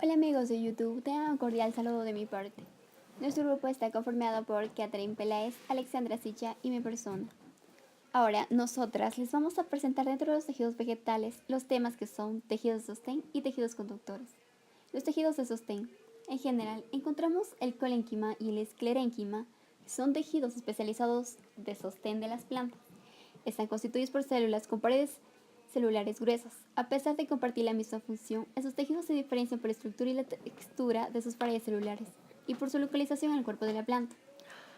Hola amigos de YouTube, tengan un cordial saludo de mi parte. Nuestro grupo está conformado por Catherine Peláez, Alexandra Sicha y mi persona. Ahora, nosotras les vamos a presentar dentro de los tejidos vegetales los temas que son tejidos de sostén y tejidos conductores. Los tejidos de sostén. En general, encontramos el colénquima y el esclerénquima, que son tejidos especializados de sostén de las plantas. Están constituidos por células con paredes celulares gruesas. A pesar de compartir la misma función, esos tejidos se diferencian por la estructura y la textura de sus paredes celulares y por su localización en el cuerpo de la planta.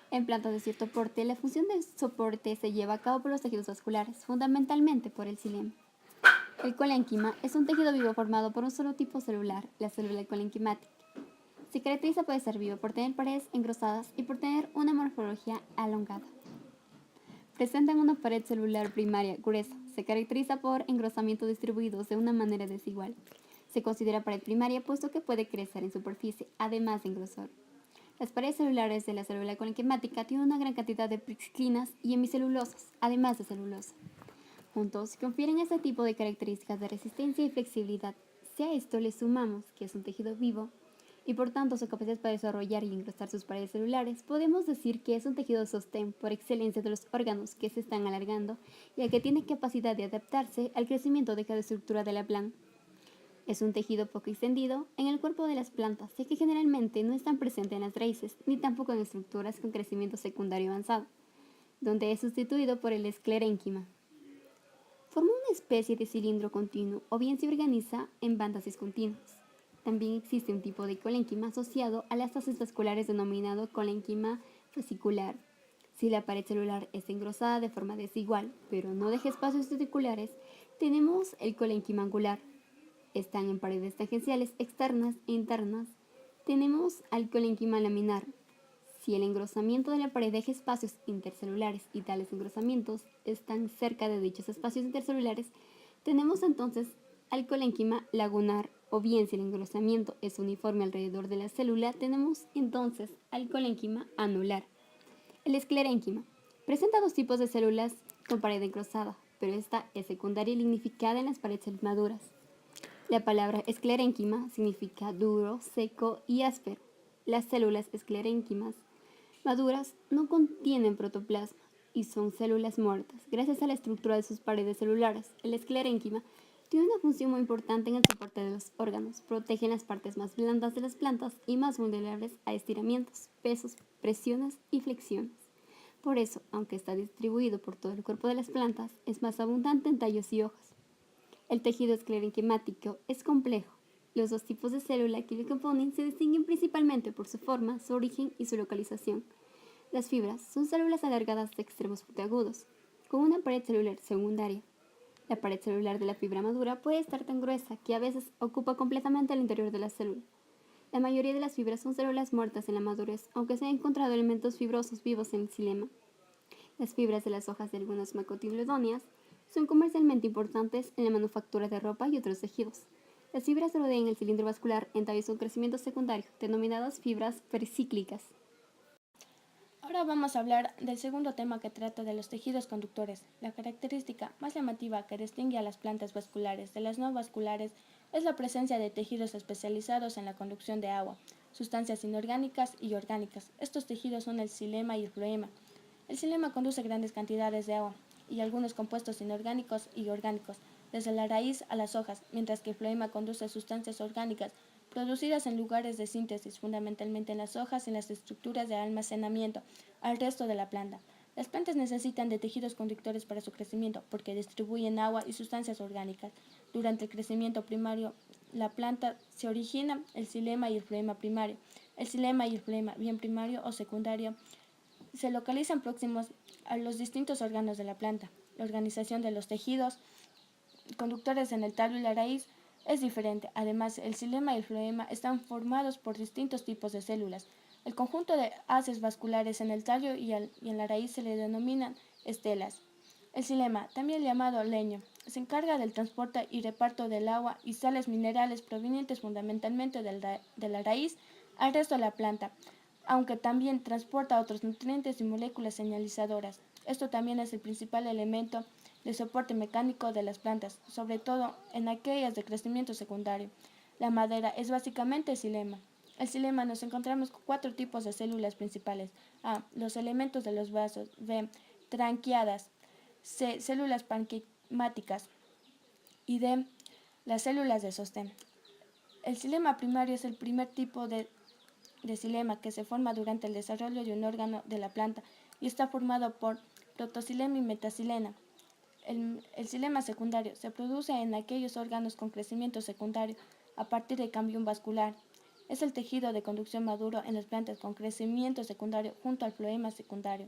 En plantas de cierto porte, la función de soporte se lleva a cabo por los tejidos vasculares, fundamentalmente por el xilema. El colénquima es un tejido vivo formado por un solo tipo celular, la célula colenquimática. Se caracteriza por ser vivo, por tener paredes engrosadas y por tener una morfología alongada. Presentan una pared celular primaria gruesa. Se caracteriza por engrosamientos distribuidos de una manera desigual. Se considera pared primaria puesto que puede crecer en superficie, además de engrosor. Las paredes celulares de la célula colenquimática tienen una gran cantidad de plixinas y hemicelulosas, además de celulosa. Juntos confieren este tipo de características de resistencia y flexibilidad. Si a esto le sumamos que es un tejido vivo, y por tanto su capacidad para desarrollar y engrosar sus paredes celulares, podemos decir que es un tejido de sostén por excelencia de los órganos que se están alargando, ya que tiene capacidad de adaptarse al crecimiento de cada estructura de la planta. Es un tejido poco extendido en el cuerpo de las plantas, ya que generalmente no están presentes en las raíces, ni tampoco en estructuras con crecimiento secundario avanzado, donde es sustituido por el esclerénquima. Forma una especie de cilindro continuo o bien se organiza en bandas discontinuas. También existe un tipo de colénquima asociado a las fascias vasculares denominado colénquima fascicular. Si la pared celular es engrosada de forma desigual, pero no deja espacios reticulares, tenemos el colénquima angular. Están en paredes tangenciales externas e internas. Tenemos al colénquima laminar. Si el engrosamiento de la pared deja espacios intercelulares y tales engrosamientos están cerca de dichos espacios intercelulares, tenemos entonces al colénquima lagunar, o bien si el engrosamiento es uniforme alrededor de la célula, tenemos entonces al colénquima anular. El esclerénquima presenta dos tipos de células con pared engrosada, pero esta es secundaria y lignificada en las paredes maduras. La palabra esclerénquima significa duro, seco y áspero. Las células esclerénquimas maduras no contienen protoplasma y son células muertas. Gracias a la estructura de sus paredes celulares, el esclerénquima tiene una función muy importante en el soporte de los órganos. Protegen las partes más blandas de las plantas y más vulnerables a estiramientos, pesos, presiones y flexiones. Por eso, aunque está distribuido por todo el cuerpo de las plantas, es más abundante en tallos y hojas. El tejido esclerénquimático es complejo. Los dos tipos de célula que lo componen se distinguen principalmente por su forma, su origen y su localización. Las fibras son células alargadas de extremos puntiagudos, con una pared celular secundaria. La pared celular de la fibra madura puede estar tan gruesa que a veces ocupa completamente el interior de la célula. La mayoría de las fibras son células muertas en la madurez, aunque se han encontrado elementos fibrosos vivos en el xilema. Las fibras de las hojas de algunas macotiledóneas son comercialmente importantes en la manufactura de ropa y otros tejidos. Las fibras rodean el cilindro vascular en tallos con crecimiento secundario, denominadas fibras pericíclicas. Ahora vamos a hablar del segundo tema que trata de los tejidos conductores. La característica más llamativa que distingue a las plantas vasculares de las no vasculares es la presencia de tejidos especializados en la conducción de agua, sustancias inorgánicas y orgánicas. Estos tejidos son el xilema y el floema. El xilema conduce grandes cantidades de agua y algunos compuestos inorgánicos y orgánicos, desde la raíz a las hojas, mientras que el floema conduce sustancias orgánicas producidas en lugares de síntesis, fundamentalmente en las hojas y en las estructuras de almacenamiento, al resto de la planta. Las plantas necesitan de tejidos conductores para su crecimiento porque distribuyen agua y sustancias orgánicas. Durante el crecimiento primario, la planta se origina el xilema y el floema primario. El xilema y el floema, bien primario o secundario, se localizan próximos a los distintos órganos de la planta. La organización de los tejidos conductores en el tallo y la raíz es diferente. Además, el xilema y el floema están formados por distintos tipos de células. El conjunto de haces vasculares en el tallo y en la raíz se le denominan estelas. El xilema, también llamado leño, se encarga del transporte y reparto del agua y sales minerales provenientes fundamentalmente de la raíz al resto de la planta, aunque también transporta otros nutrientes y moléculas señalizadoras. Esto también es el principal elemento de soporte mecánico de las plantas, sobre todo en aquellas de crecimiento secundario. La madera es básicamente xilema. El xilema nos encontramos con 4 tipos de células principales. A. Los elementos de los vasos. B. Tranquiadas. C. Células parenquimáticas. Y D. Las células de sostén. El xilema primario es el primer tipo de xilema que se forma durante el desarrollo de un órgano de la planta y está formado por protoxilema y metaxilema. El xilema secundario se produce en aquellos órganos con crecimiento secundario a partir de cambium vascular. Es el tejido de conducción maduro en las plantas con crecimiento secundario junto al floema secundario.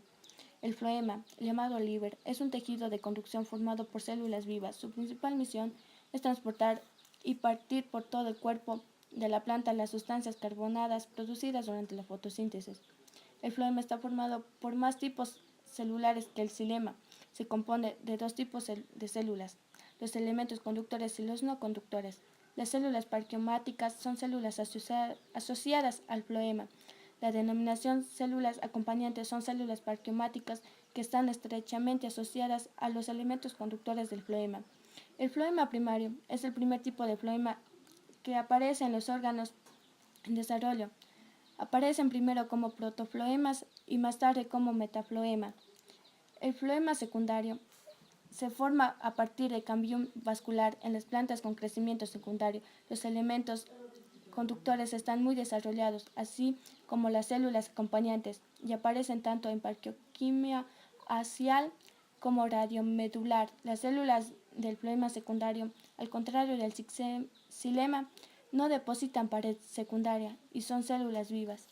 El floema, llamado liver, es un tejido de conducción formado por células vivas. Su principal misión es transportar y partir por todo el cuerpo de la planta las sustancias carbonadas producidas durante la fotosíntesis. El floema está formado por más tipos celulares que el xilema. Se compone de 2 tipos de células, los elementos conductores y los no conductores. Las células parenquimáticas son células asociadas al floema. La denominación células acompañantes son células parenquimáticas que están estrechamente asociadas a los elementos conductores del floema. El floema primario es el primer tipo de floema que aparece en los órganos en desarrollo. Aparecen primero como protofloemas y más tarde como metafloema. El floema secundario se forma a partir de cambium vascular en las plantas con crecimiento secundario. Los elementos conductores están muy desarrollados, así como las células acompañantes, y aparecen tanto en parquioquimia axial como radiomedular. Las células del floema secundario, al contrario del xilema, no depositan pared secundaria y son células vivas.